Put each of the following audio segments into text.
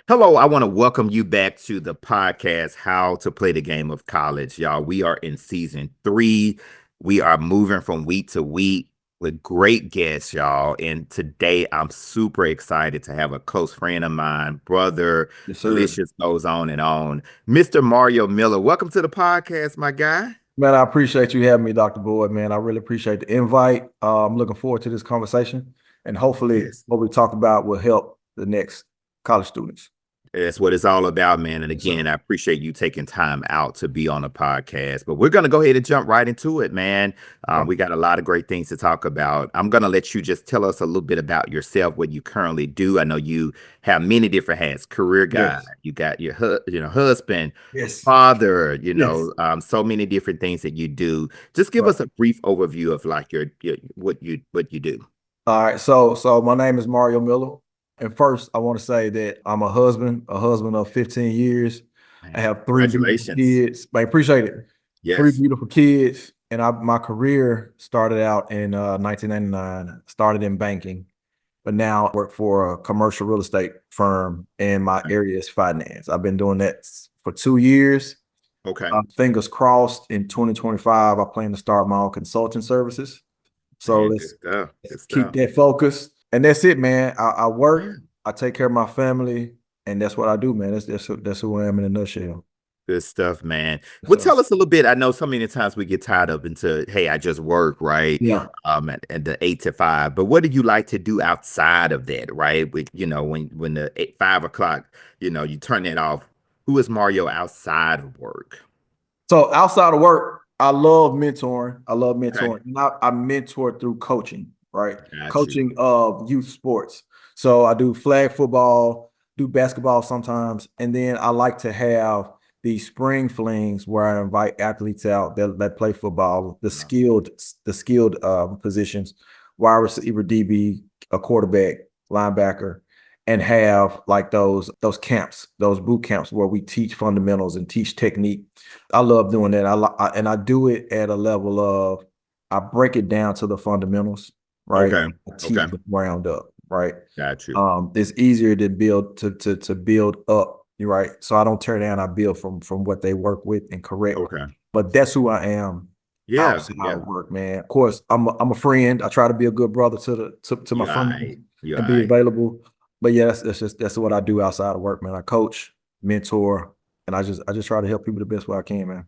Hello, I want to welcome you back to the podcast, How to Play the Game of College. Y'all, we are in season 3. We are moving from week to week with great guests, y'all. And today I'm super excited to have a close friend of mine, brother. Yes, The list sir. just goes on and on. Mr. Mareo Miller, welcome to the podcast, my guy. Man, I appreciate you having me, Dr. Boyd, man. I really appreciate the invite. I'm looking forward to this conversation, and hopefully Yes. what we talk about will help the next college students. That's what it's all about, man. And Yes, sir. again, I appreciate you taking time out to be on the podcast. But we're going to go ahead and jump right into it, man. Okay. We got a lot of great things to talk about. I'm going to let you just tell us a little bit about yourself, what you currently do. I know you have many different hats, career guy. Yes. You got your husband, Yes. father, Yes. so many different things that you do. Just give Right. us a brief overview of like your what you do. All right. So my name is Mario Miller. And first, I want to say that I'm a husband of 15 years. I Man, have three beautiful congratulations. kids. I appreciate it. Three Yes. beautiful kids. And my career started out in 1999, started in banking, but now I work for a commercial real estate firm and my area is finance. I've been doing that for 2 years. Okay. Fingers crossed in 2025, I plan to start my own consulting services. So Man, good let's stuff. Good keep stuff. that focus. And that's it, man. I Yeah. work, I take care of my family, and that's what I do, man. That's who I am in a nutshell. Good stuff, man. Well, So tell us a little bit. I know so many times we get tied up into, hey, I just work, right? yeah. At the 8 to 5. But what do you like to do outside of that, right? With when the 5 o'clock, you turn it off. Who is Mario outside of work? So outside of work, I love mentoring. I love Okay, mentoring. And I mentor through coaching, right? got you. Coaching of youth sports. So I do flag football, do basketball sometimes, and then I like to have these spring flings where I invite athletes out that play football, the skilled positions, wide receiver, DB, a quarterback, linebacker, and have like those camps, those boot camps where we teach fundamentals and teach technique. I love doing that. And I do it at a level of I break it down to the fundamentals, right? Okay, I teach okay, the ground up, right? got you. It's easier to build to build up, right? So I don't tear down, I build from what they work with and correct. Okay, But that's who I am yeah, outside yeah. of work, man. Of course, I'm a friend. I try to be a good brother to my You all friends right? You all and be right? available. But yeah, that's what I do outside of work, man. I coach, mentor, and I just try to help people the best way I can, man.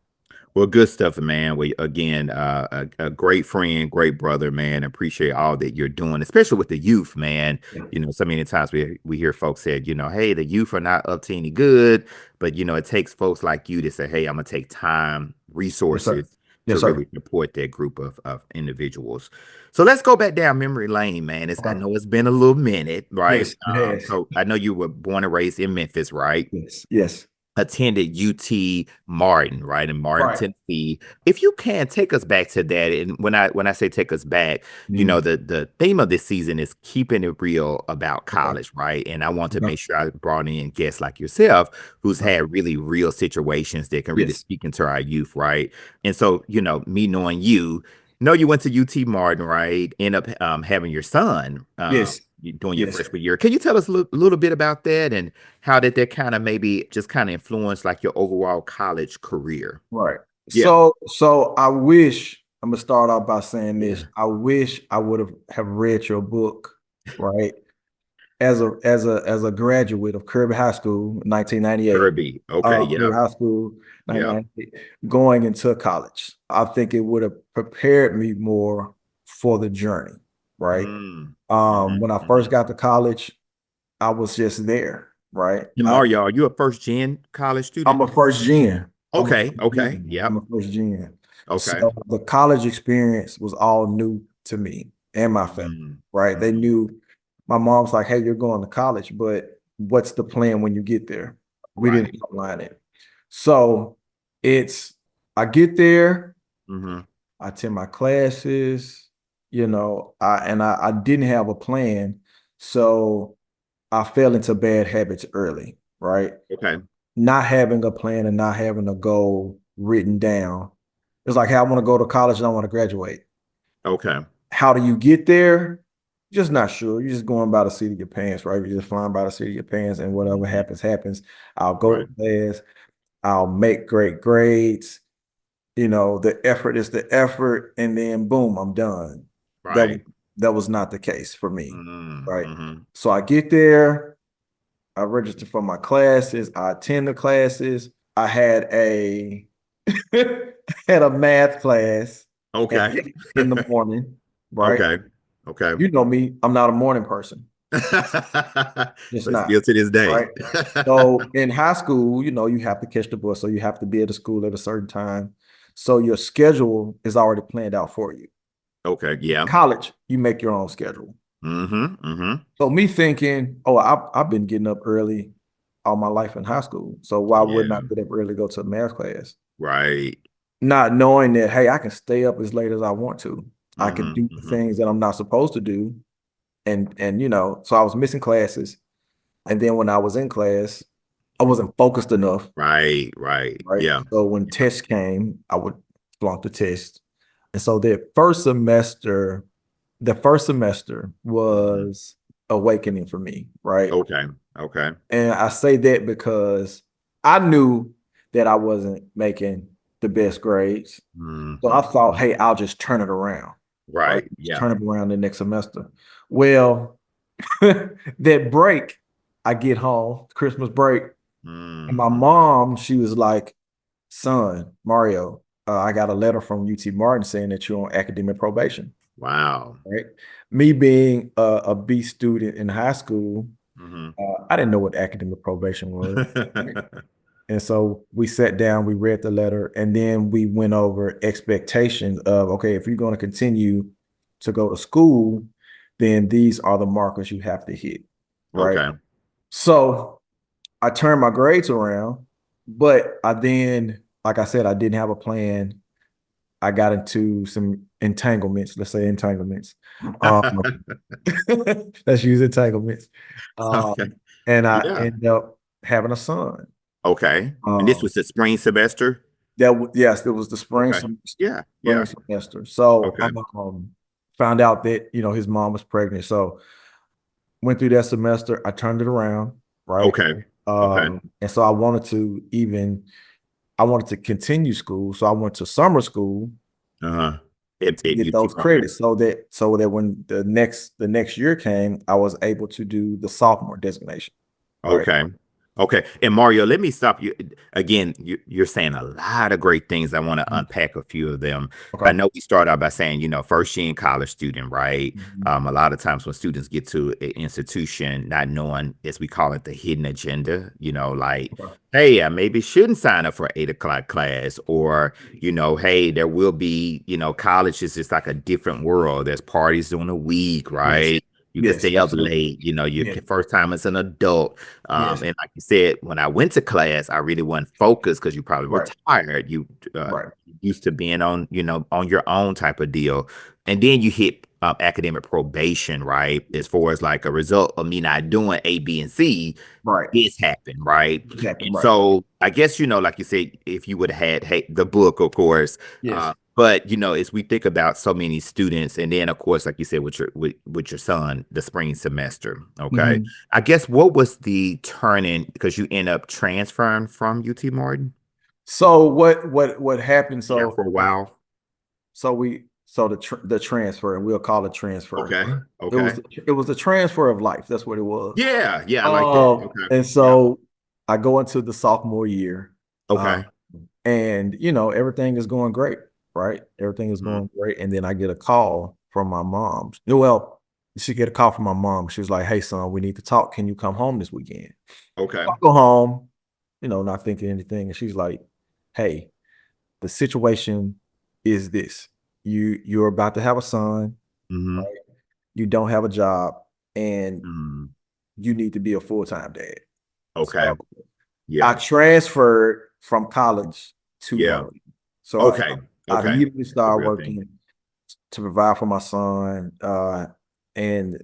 Well, good stuff, man. We again, a great friend, great brother, man. Appreciate all that you're doing, especially with the youth, man. Yeah. So many times we hear folks say, hey, the youth are not up to any good, but it takes folks like you to say, hey, I'm gonna take time, Yes, sir. resources to Yes, sir. really support that group of individuals. So let's go back down memory lane, man. I Okay. know it's been a little minute, right? Yes, it has. So I know you were born and raised in Memphis, right? Yes. Yes. Attended UT Martin, right, in Martin, Right. Tennessee. If you can take us back to that, and when I say take us back, Mm. the theme of this season is keeping it real about Okay. college, right? And I want to Okay. make sure I brought in guests like yourself who's Okay. had really real situations that can really Yes. speak into our youth, right? And so, me knowing you, know you went to UT Martin, right? End up having your son Yes. doing your Yes. freshman year. Can you tell us a little bit about that and how did that kind of maybe just kind of influence like your overall college career? Right. Yeah. So I wish I'm gonna start off by saying this. Yeah. I wish I would have read your book, right? As a graduate of Kirby High School, 1998. Kirby. Okay. Kirby Yep. High School, Yep. 1998, going into college. I think it would have prepared me more for the journey, right? Mm. Hmm. When I first Hmm. got to college, I was just there, right? And Mario, are you a first gen college I'm student? a first gen. I'm a Okay. first Okay. gen. I'm Yep. a first gen. Okay. So the college experience was all new to me and my family, Mm. right? They Hmm. knew my mom's like, hey, you're going to college, but what's the plan when you get there? We didn't Right. outline it. So it's I get there, Hmm. I attend my classes, I didn't have a plan. So I fell into bad habits early, right? Okay. Not having a plan and not having a goal written down. It's like, hey, I want to go to college and I want to graduate. Okay. How do you get there? just not sure. You're just going by the seat of your pants, right? You're just flying by the seat of your pants, and whatever Mhm. happens, happens. I'll go Right. to class. I'll make great grades. The effort is the effort, and then boom, I'm done. That was Right. that was not the case for me, right? Mm-hmm. So I get there, I register for my classes, I attend the classes. I had a had a math class at Okay. 8 in the morning, right? Okay. Okay. You know me, I'm not a morning person. Just But not, still to this day. right? So in high school, you have to catch the bus, so you have to be at the school at a certain time. So your schedule is already planned out for you. Okay. In Yeah. college, you make your own schedule. Mm-hmm. Mm-hmm. So me thinking, oh, I've been getting up early all my life in high school. So why wouldn't I Yeah. get up early to go to a math class? Right. Not knowing that, hey, I can stay up as late as I want to. I can Mm-hmm. do the Mm-hmm. things that I'm not supposed to do. And so I was missing classes. And then when I was in class, I wasn't focused enough, Right. Right. right? Yeah. So when tests came, I would flunk the test. And so the first semester Mm-hmm. was awakening for me, right? Okay. Okay. And I say that because I knew that I wasn't making the best grades. So I thought, Mm-hmm. hey, I'll just turn it around, right? Right. Just Yeah. turn it around the next semester. Well, that break, I get home, Christmas break, and my Mm-hmm. mom, she was like, son, Mario, I got a letter from UT Martin saying that you're on academic probation, Wow. right? Me being a B student in high school, Mm-hmm. I didn't know what academic probation was. Right? And so we sat down, we read the letter, and then we went over expectations of, okay, if you're going to continue to go to school, then these are the markers you have to hit, right? Okay. So I turned my grades around, but like I said, I didn't have a plan. I got into some entanglements, let's say entanglements. Um, let's use entanglements. Okay. And I Yeah. ended up having a son. Okay. And this Um, was the spring semester? yes, it was the Okay. Yeah. spring Yeah. semester. So Okay. found out that his mom was pregnant. So went through that semester. I turned it around, right? Okay. Okay. And so I wanted to continue school. So I went to summer school Uh-huh. to At get UT those Martin. credits, so that when the next year came, I was able to do the sophomore designation. Right. Okay. Okay. And Mario, let me stop you again. You're saying a lot of great things. I want to Mhm. unpack a few of them. I Okay. know we start out by saying, first year in college student, right? Mhm. A lot of times when students get to an institution, not knowing, as we call it, the hidden agenda, like, Okay. hey, I maybe shouldn't sign up for an 8 o'clock class, or, hey, there will be, college is just like a different world. There's parties during the week, Yes. right? You can Yes. stay up Absolutely. late, your Yes. first time as an adult. Yes. And like you said, when I went to class, I really wasn't focused because you probably were Right. tired. You Right. used to being on, on your own type of deal. And then you hit academic probation, right? As far as like a result of me not doing A, B, and C, Right. this happened, right? Exactly. And Right. so I guess, like you said, if you would have had hey, the book, of course, Yes. but as we think about so many students, and then of course, like you said, with your son, the spring semester. Okay. Mhm. I guess what was the turning because you end up transferring from UT Martin? So what happened? Yeah, So for a while. the transfer, and we'll call it transfer. Okay. It Okay. was it was the transfer of life. That's what it was. Yeah, yeah, I like that. Okay. And Yeah. so I go into the sophomore year, uh, Okay. and everything is going great, right? Everything is Mhm. going great, and then I get a call from my mom. Well, she get a call from my mom. She was like, "Hey, son, we need to talk. Can you come home this weekend?" Okay. I go home, not thinking anything, and she's like, "Hey, the situation is this: you're about to have a son, Hmm. right? You don't have a job, and Mm. you need to be a full-time dad." Okay. So I Yeah. transferred from college to Yeah. work. So Okay. I Okay. immediately That's a started real thing. working to provide for my son. And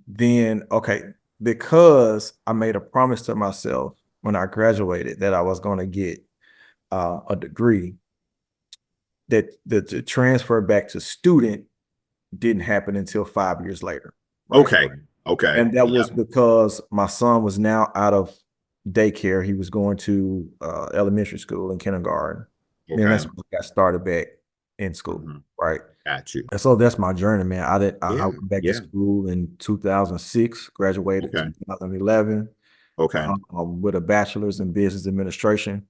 then, okay, because I made a promise to myself when I graduated that I was going to get a degree, that the transfer back to student didn't happen until 5 years later. right? Okay. Okay. And that Yeah. was because my son was now out of daycare. He was going to elementary school and kindergarten. Then Okay. that's when I got started back in school, Hmm. right? Got you. And so that's my journey, man. I Yeah. went back to Yeah. school in 2006, graduated Okay. 2011 Okay. with a bachelor's in business administration.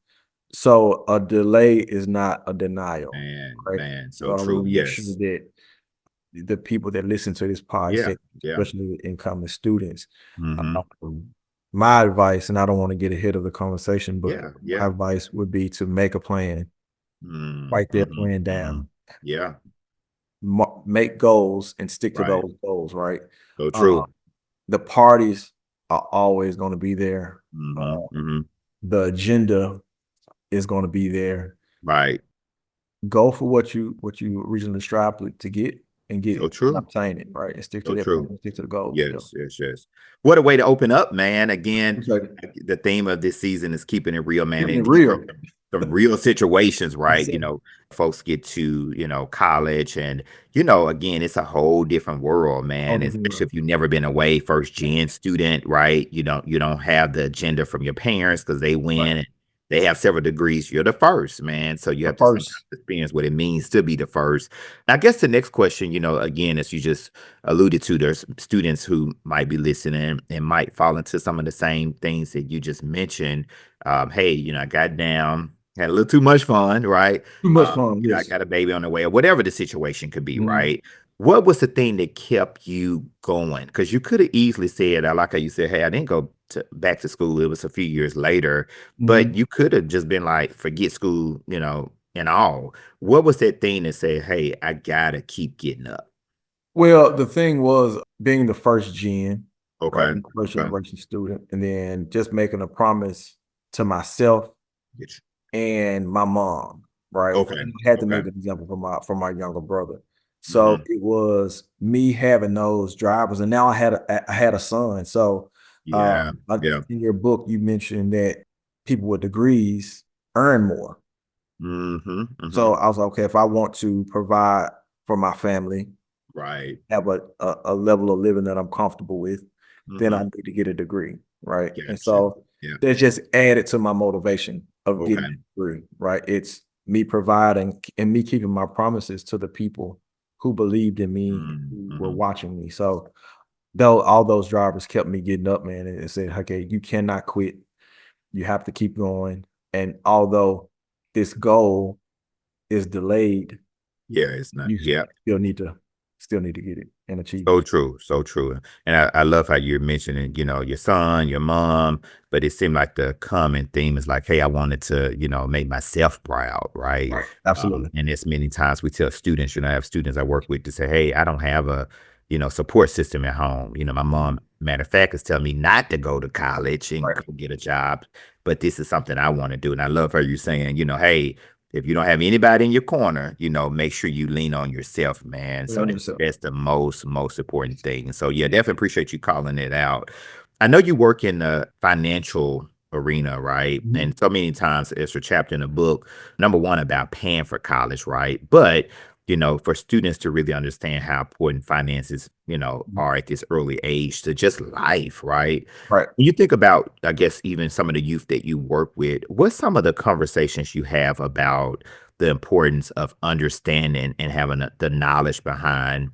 So a delay is not a denial, right? Man. So So I true. want to make sure Yes. that the people that listen to this Yeah. podcast, Yeah. especially incoming students, Hmm. my advice, and I don't want to get ahead of the conversation, but Yeah. my Yeah. advice would be to make a plan, write that Mm-hmm. plan Hmm. down, Yeah. make goals, and stick to Right. those goals, right? So Uh, true. the parties are always going to be there. Hmm. Uh, Hmm. the agenda is going to be there. Right. Go for what you originally strive to get and get So it and true. obtain it, right? And stick to So that plan, true. stick to the goal. Yeah. Yes, yes, yes. What a way to open up, man. Again, Okay. the theme of this season is keeping it real, man. Keeping it And these are real. some real situations, That's right? it. Folks get to, college and, again, it's a whole different world, All man. different Especially world. if you've never been away, first gen student, right? You don't have the agenda from your parents because they Right. win and they have several degrees. You're the first, man. So you The have to sometimes first. experience what it means to be the first. I guess the next question, again, as you just alluded to, there's students who might be listening and might fall into some of the same things that you just mentioned. Hey, I got down, had a little too much fun, right? Too much fun. I Yes. got a baby on the way, or whatever the situation could be, Mhm. right? What was the thing that kept you going? Because you could have easily said, I like how you said, hey, I didn't go back to school. It was a few years later, but Mhm. you could have just been like, forget school, and all. What was that thing that said, hey, I gotta keep getting up? Well, the thing was being the first gen, right? Okay. First Okay. generation student, and then just making a promise to myself Get you. and my mom, right? Okay. And I had to Okay. make an example for my younger brother. So Hmm. it was me having those drivers, and now I had a son. So Yeah. Yeah. in your book, you mentioned that people with degrees earn more. Hmm. Hmm. So I was like, okay, if I want to provide for my family, Right. have a level of living that I'm comfortable with, then I Hmm. need to get a degree, right? And Got you. so Yeah. that just added to my motivation of getting Okay. a degree, right? It's me providing and me keeping my promises to the people who believed in me, who were Mm-hmm. watching me. So though all those drivers kept me getting up, man, and said, okay, you cannot quit. You have to keep going. And although this goal is delayed, Yeah. It's not. you Yeah. still need to get it and achieve So it. true, so true. And I love how you're mentioning, your son, your mom, but it seemed like the common theme is like, hey, I wanted to, make myself proud, right? Right. Absolutely. And it's many times we tell students, I have students I work with to say, hey, I don't have a, support system at home. My mom, matter of fact, is telling me not to go to college and Right. go get a job, but this is something I want to do. And I love how you're saying, hey, if you don't have anybody in your corner, make sure you lean on yourself, man. So Learn yourself. that's the most important thing. So yeah, definitely appreciate you calling it out. I know you work in the financial arena, right? Mhm. And so many times it's a chapter in the book, number one, about paying for college, right? But for students to really understand how important finances, Mhm. are at this early age to just life, right? Right. When you think about, I guess, even some of the youth that you work with, what's some of the conversations you have about the importance of understanding and having the knowledge behind,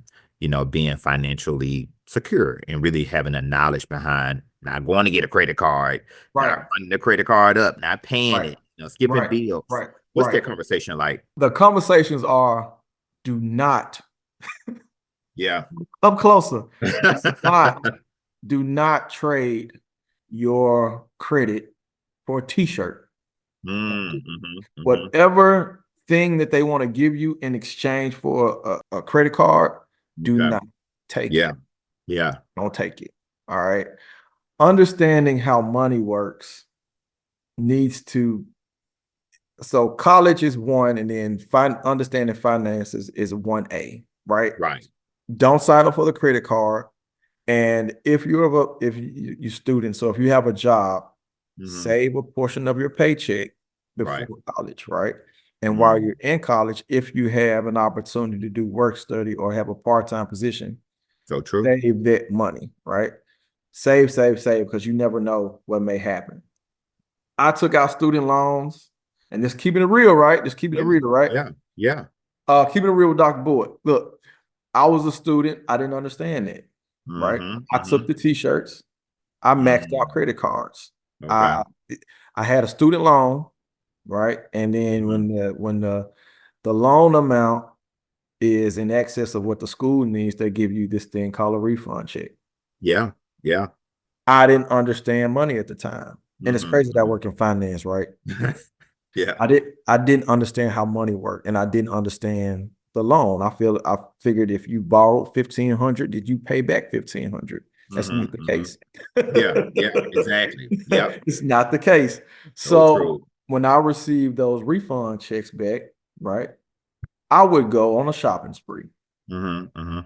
being financially secure and really having the knowledge behind not going to get a credit card, Right. not running the credit card up, not paying Right. it, skipping Right. bills. Right. What's Right. that conversation like? The conversations are do not Yeah. come closer. Not do not trade your credit for a t-shirt. Mm-hmm. Whatever thing that they want to give you in exchange for a credit card, do Okay. not take it. Yeah. Yeah. Don't take it. All right. Understanding how money works needs to so college is one, and then understanding finances is 1A, right? Right. Don't sign up for the credit card. And if you student, so if you have a job, Hmm. save a portion of your paycheck before Right. college, right? And while Mm. you're in college, if you have an opportunity to do work study or have a part-time position, So true. Save that money, right? Save, because you never know what may happen. I took out student loans, and just keeping it real, right? Just keeping it Yeah. real, right? Yeah. Yeah. Keeping it real with Dr. Boyd. Look, I was a student. I didn't understand that, right? Mm-hmm. I took Mm-hmm. the t-shirts. I maxed out Mm. credit cards. Okay. I I had a student loan, right? And then Mhm. when the loan amount is in excess of what the school needs, they give you this thing called a refund check. Yeah. Yeah. I didn't understand money at the time. And it's Mm-hmm. crazy that I work in finance, right? Yeah. I didn't understand how money worked, and I didn't understand the loan. I figured if you borrowed 1,500, did you pay back 1,500? That's Mm-hmm. not the Mm-hmm. case. Yeah. Yeah. Exactly. Yep. It's not the case. So So true. when I received those refund checks back, right, I would go on a shopping spree. Mm-hmm. Mm-hmm.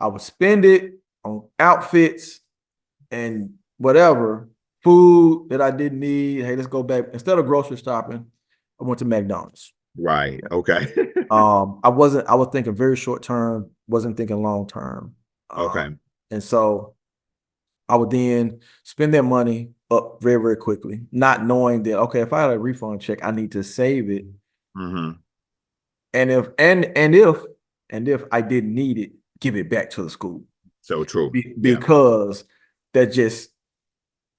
I would spend it on outfits and whatever food that I didn't need. Hey, let's go back. Instead of grocery shopping, I went to McDonald's. Right. Okay. I was thinking very short term, wasn't thinking long term. Okay. And so I would then spend that money up very, very quickly, not knowing that, okay, if I had a refund check, I need to save it. Mm-hmm. And if I didn't need it, give it back to the school. So true. Yeah. Because that just,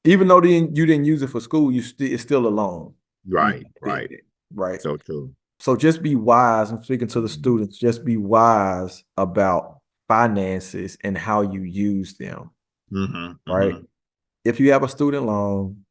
even though you didn't use it for school, it's still a loan. Right. Right. Right. So true. So just be wise. I'm speaking to the Mm-hmm. students. Just be wise about finances and how you use them. Mm-hmm. Right. Mm-hmm. If you have a student loan,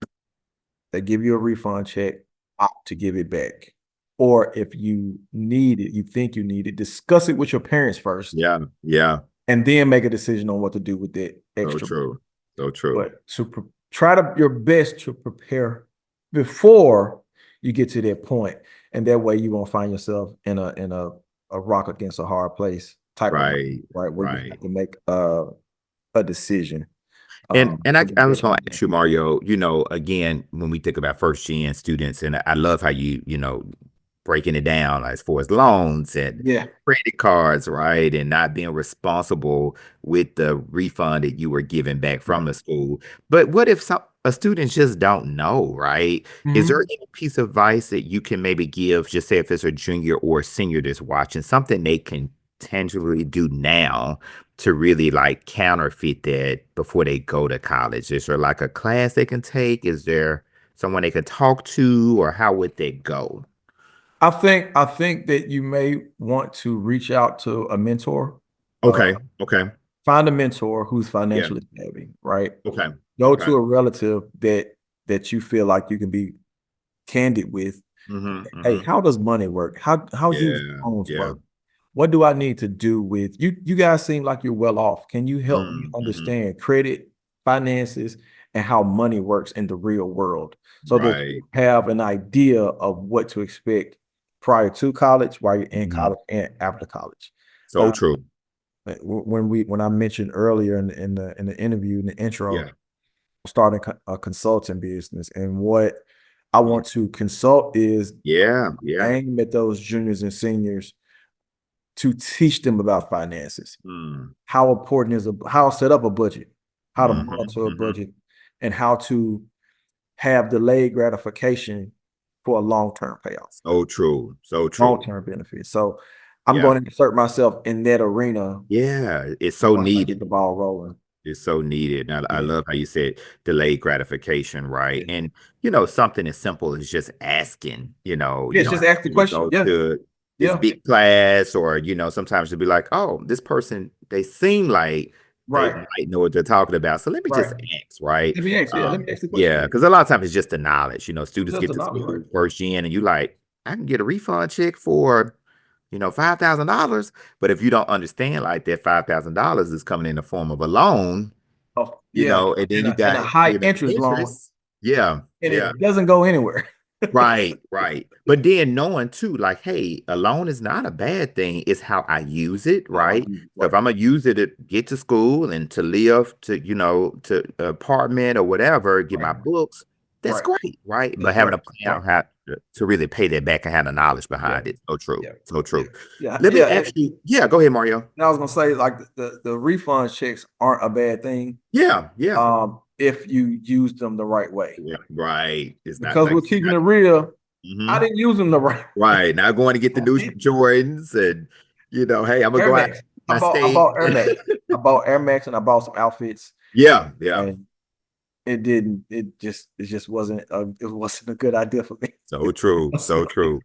they give you a refund check, opt to give it back. Or if you need it, you think you need it, discuss it with your parents first, Yeah. Yeah. and then make a decision on what to do with that So extra. true. So true. But try your best to prepare before you get to that point, and that way you won't find yourself in a rock against a hard place type of, Right. right, where you Right. have to make a decision. And For I the was best going you to ask can. you, Mario, again, when we think about first gen students, and I love how you breaking it down as far as loans and Yeah. credit cards, right? And not being responsible with the refund that you were given back from Right. the school. But what if a student just don't know, right? Is there Mhm. any piece of advice that you can maybe give, just say if it's a junior or a senior that's watching, something they can tangibly do now to really like counterfeit that before they go to college? Is there like a class they can take? Is there someone they can talk to, or how would they go? I think that you may want to reach out to a mentor. Uh, Okay. Okay. Find a mentor who's Yeah. financially savvy, right? Okay. Go Okay. to a relative that you feel like you can be candid with. Mm-hmm. Hey, Mm-hmm. how does money work? How do Yeah. loans Yeah. work? What do I need to do with you? You guys seem like you're well off. Can you help me Mm-hmm. understand credit, finances, and how money works in the real world, so that you Right. have an idea of what to expect prior to college, while you're in Mm-hmm. college, and after college? So true. When I mentioned earlier in the interview, in the intro, Yeah. starting a consulting business, and what I Yeah. want to consult is Yeah. Yeah. aim at those juniors and seniors to teach them about finances, Mm. how important is how to set up a budget, how to Mm-hmm. monitor a Mm-hmm. budget, and how to have delayed gratification for a long-term payoff, So true. So true. long-term benefit. So I'm Yeah. going to insert myself in that arena Yeah. It's so once I needed. get the ball rolling. Is so needed. And I Yeah. love how you said delayed gratification, right? Yeah. And something as simple as just asking, you Yes, don't just have ask the to really question. go Yeah. to this Yeah. big class, or sometimes to be like, oh, this person, they seem like they Right. might know what they're talking about. So let me just Right. ask, right? Let me ask. Yeah. Let me ask the question. Yeah, because a lot of times it's just the knowledge. Students Just get the to knowledge, right? school first gen and you like, I can get a refund check for $5,000. But if you don't understand like that $5,000 is coming in the form of a loan, Oh, yeah. and then And you a got, high interest loan, interest. Yeah, and yeah. it doesn't go anywhere. Right, right. But then knowing too, like, hey, a loan is not a bad thing. It's how I use it, right? So if Right. I'm gonna use it to get to school and to live, to apartment or whatever, get Right. my books, that's Right. great, right? But That's having right. a plan Right. on how to really pay that back and have the knowledge Yeah. behind it. So true. Yeah. So Yeah. true. Yeah. Let me Yeah. ask you, yeah, go ahead, Mario. And I was gonna say, like, the refund checks aren't a bad thing, Yeah, yeah. if you use them the right way. Yeah, right. It's not Because like we're keeping it real, I mhm. didn't use them the right way. Right. Now going to get the I new did. Jordans and hey, I'm gonna Air go out Max. my I state. bought Air Max. I bought Air Max and I bought some outfits, Yeah, yeah. and it just wasn't a good idea for me. So true. So true.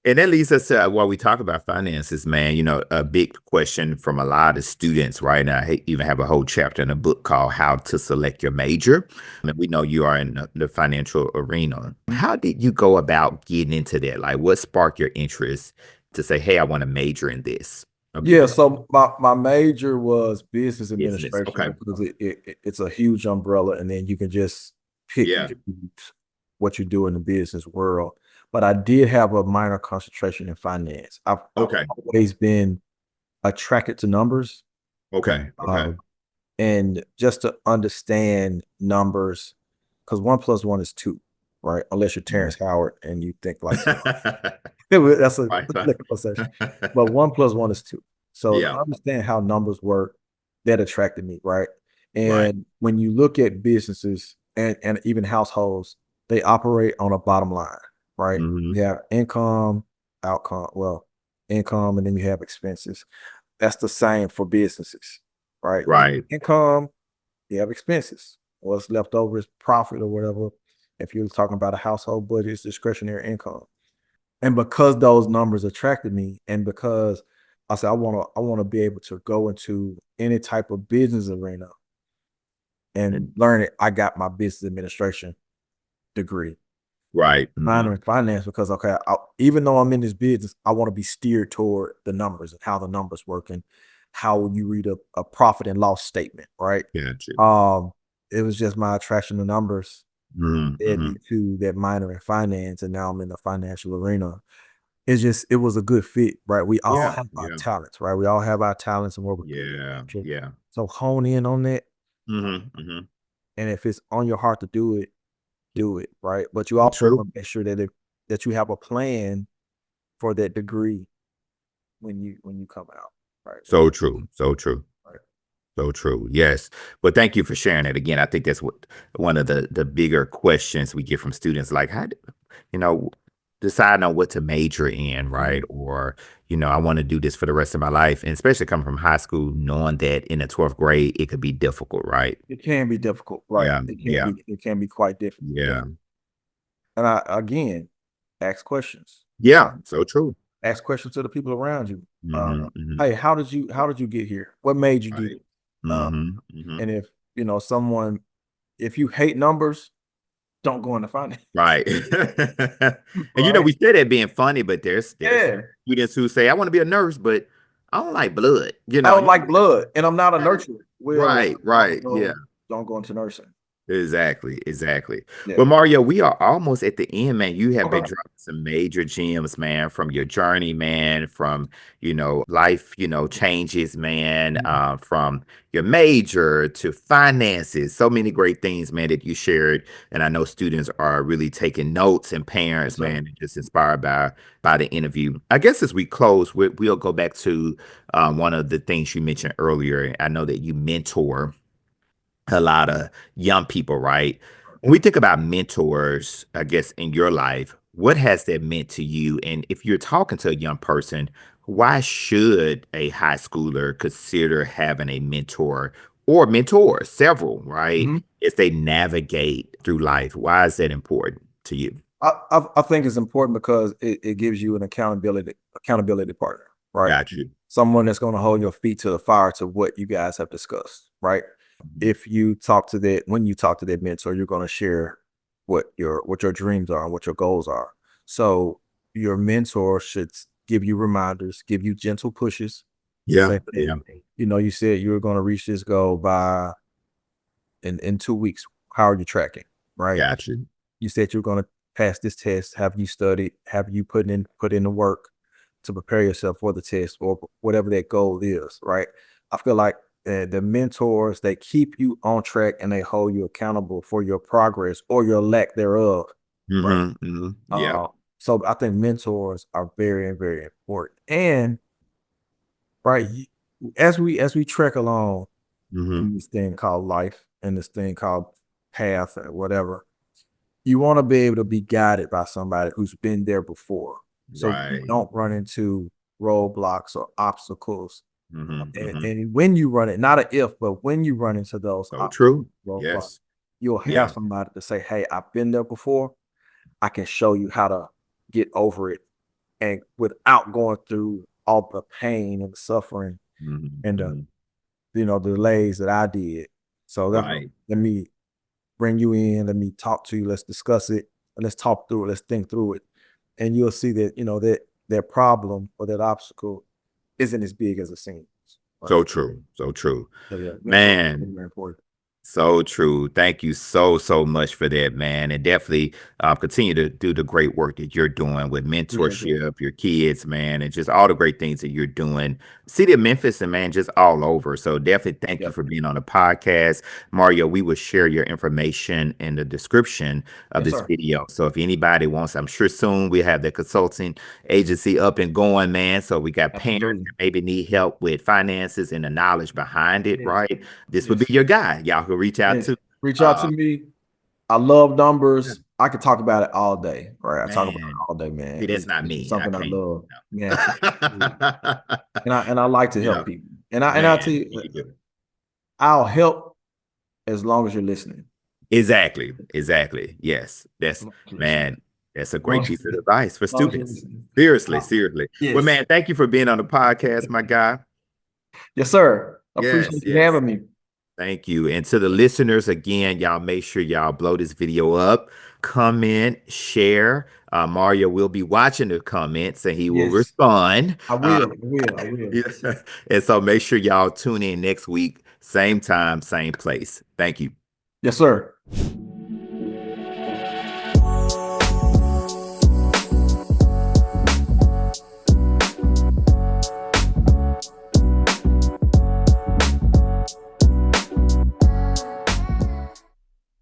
And that leads us to while we talk about finances, man, a big question from a lot of students, right? Now, I even have a whole chapter in a book called How to Select Your Major. And we know you are in the financial arena. How did you go about getting into that? Like, what sparked your interest to say, hey, I want to major in this? Yeah, so my major was business Business. administration Okay. because it's a huge umbrella, and then you can just pick and Yeah. choose what you do in the business world. But I did have a minor concentration in finance. I've Okay. always been attracted to numbers, Okay. Okay. uh, and just to understand numbers, because 1 plus 1 is 2, right? Unless you're Terrence Howard and you think like that. That's a Right. liquor session. But 1 plus 1 is 2. So to Yeah. understand how numbers work, that attracted me, right? Right. And when you look at businesses and even households, they operate on a bottom line, right? Hmm. You have income, outcome, well, income, and then you have expenses. That's the same for businesses, right? Right. Income, you have expenses. What's left over is profit or whatever. If you're talking about a household budget, it's discretionary income. And because those numbers attracted me, and because I said I want to be able to go into any type of business arena and learn it, I got my business administration degree, Right. minor in finance, because okay, even though I'm in this business, I want to be steered toward the numbers and how the numbers work and how you read a profit and loss statement, right? Gotcha. Um, it was just my attraction to numbers led Mm-hmm. me to that minor in finance, and now I'm in the financial arena. It was a good fit, right? We all Yeah. have our Yeah. talents, right? We all have our talents and what we're good Yeah. at. Yeah. So hone in on that, Hmm. Hmm. and if it's on your heart to do it, right? But you So also true. want to make sure that you have a plan for that degree when you come out, right? So true. So true. Right. So true. Yes. But thank you for sharing that again. I think that's what one of the bigger questions we get from students, like you know, deciding on what to major in, right? Mhm. Or, I want to do this for the rest of my life. And especially coming from high school, knowing that in the 12th grade, it could be difficult, right? It can be difficult, right? Yeah. Yeah. It can be quite Yeah. difficult. And I again ask questions. Yeah. So true. Ask questions to the people around you. Hmm. Hmm. Hey, how did you get here? What made you do Right. it? Uh, Hmm. Hmm. and if someone, if you hate numbers, don't go into finance. Right. And Right? we say that being funny, but there's Yeah. students who say, I want to be a nurse, but I don't like blood. I don't You like blood, and I'm not a nurturer. Well, right, right. Yeah. don't go into nursing. Exactly, exactly. Yeah. Well, Mario, we are almost at the end, man. You have been Okay. dropping some major gems, man, from your journey, man, from, life, changes, man, Mhm. from your major to finances. So many great things, man, that you shared. And I know students are really taking notes, and Yes, parents, sir. man, just inspired by the interview. I guess as we close, we'll go back to one of the things you mentioned earlier. I know that you mentor a lot of young people, right? When we think about mentors, I guess in your life, what has that meant to you? And if you're talking to a young person, why should a high schooler consider having a mentor or mentors, several, right? Mhm. As they navigate through life, why is that important to you? I think it's important because it gives you an accountability partner, right? Got you. Someone that's going to hold your feet to the fire to what you guys have discussed, right? If you talk to that When you talk to that mentor, you're going to share what your dreams are and what your goals are. So your mentor should give you reminders, give you gentle pushes to Yeah, say, yeah, hey, you said you were going to reach this goal by in 2 weeks. How are you tracking? Right? got you. You said you were going to pass this test. Have you studied? Have you put in the work to prepare yourself for the test or whatever that goal is? Right? I feel like the mentors that keep you on track and they hold you accountable for your progress or your lack thereof. Right. Yeah. So I think mentors are very, very important. And right, as we trek along in this thing called life and this thing called path or whatever, you want to be able to be guided by somebody who's been there before. So you Right. don't run into roadblocks or obstacles. Mm-hmm. And when you run it, not an if, but when you run into those So true. roadblocks, Yes. you'll Yeah. have somebody to say, hey, I've been there before. I can show you how to get over it and without going through all the pain and the suffering and the Mm-hmm. delays that I did. So Right. let me bring you in, let me talk to you, let's discuss it, and let's talk through it, let's think through it. And you'll see that, that problem or that obstacle isn't as big as it seems. Right. So true. So true. So yeah, mentor Man, is very important. so true. Thank you so, so much for that, man. And definitely continue to do the great work that you're doing with Appreciate it. mentorship, your kids, man, and just all the great things that you're doing. City of Memphis and man, just all over. So definitely thank you Yeah. for being on the podcast. Mario, we will share your information in the description of Yes, this sir. video. So if anybody wants, I'm sure soon we have the consulting agency up and going, man. So we got parents Absolutely. that maybe need help with finances and the knowledge behind it, Yes. right? This would be Yes. your guy. Y'all can reach out Yes. to. Reach out to Uh, me. I love numbers. I could talk about it all day. Right. I talk about it man, all day, man. see, that's not It's me. I something I can't. love. Yeah. No. And I like to Yeah, help people. And I tell man, you, you do. I'll help as long as you're listening. Exactly, exactly. Yes, As that's long as you're listening. man. That's a As long great as, piece of advice for as long as you're students. listening. Seriously, seriously. Well, Yes. man, thank you for being on the podcast, my guy. Yes, sir. Yes, Appreciate you yes. having me. Thank you. And to the listeners, again, y'all make sure y'all blow this video up, comment, share. Mario will be watching the comments and he will Yes. respond. I will. I will. I will. Yeah. And so make sure y'all tune in next week, same time, same place. Thank you. Yes, sir.